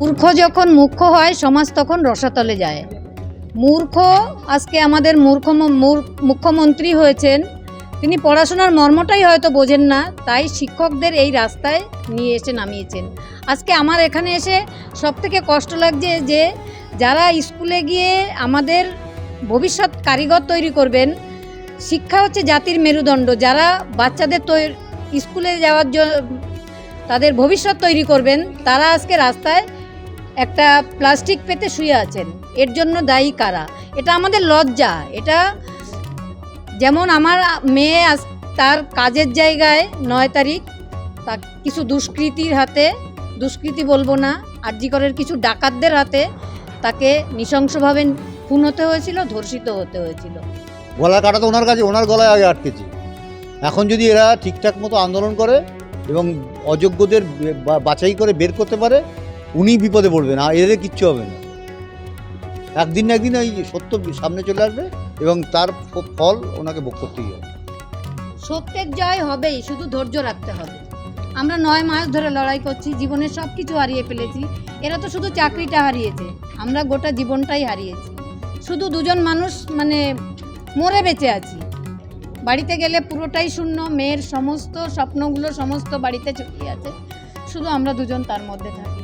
মূর্খ যখন মুখ্য হয় সমাজ তখন রসাতলে যায়। মূর্খ আজকে আমাদের মুখ্যমন্ত্রী হয়েছেন, তিনি পড়াশোনার মর্মটাই হয়তো বোঝেন না, তাই শিক্ষকদের এই রাস্তায় নিয়ে এসে নামিয়েছেন। আজকে আমার এখানে এসে সবথেকে কষ্ট লাগছে যে যারা স্কুলে গিয়ে আমাদের ভবিষ্যৎ কারিগর তৈরি করবেন, শিক্ষা হচ্ছে জাতির মেরুদণ্ড, যারা বাচ্চাদের স্কুলে যাওয়ার জন্য তাদের ভবিষ্যৎ তৈরি করবেন, তারা আজকে রাস্তায় একটা প্লাস্টিক পেতে শুয়ে আছেন। এর জন্য দায়ী কারা? এটা আমাদের লজ্জা। এটা যেমন আমার মেয়ে তার কাজের জায়গায় 9 তারিখ তা কিছু দুষ্কৃতীর হাতে, দুষ্কৃতী বলবো না, আরজিকরের কিছু ডাকাতদের হাতে তাকে নৃশংসভাবে খুন হতে হয়েছিল, ধর্ষিত হতে হয়েছিল। গলা কাটা তো ওনার কাছে, ওনার গলায় আগে আটকেছে। এখন যদি এরা ঠিকঠাক মতো আন্দোলন করে এবং অযোগ্যদের বাছাই করে বের করতে পারে, উনি বিপদে পড়বেন, আর এদের কিচ্ছু হবে না। একদিন না একদিন এই সত্য সামনে চলে আসবে এবং তার ফল ওনাকে ভোগ করতেই হবে। সত্যের জয় হবেই, শুধু ধৈর্য রাখতে হবে। আমরা 9 মাস ধরে লড়াই করছি, জীবনের সব কিছু হারিয়ে ফেলেছি। এরা তো শুধু চাকরিটা হারিয়েছে, আমরা গোটা জীবনটাই হারিয়েছি। শুধু দুজন মানুষ মরে বেঁচে আছি। বাড়িতে গেলে পুরোটাই শূন্য, মেয়ের সমস্ত স্বপ্নগুলো সমস্ত বাড়িতে ছড়িয়ে আছে, শুধু আমরা দুজন তার মধ্যে থাকি।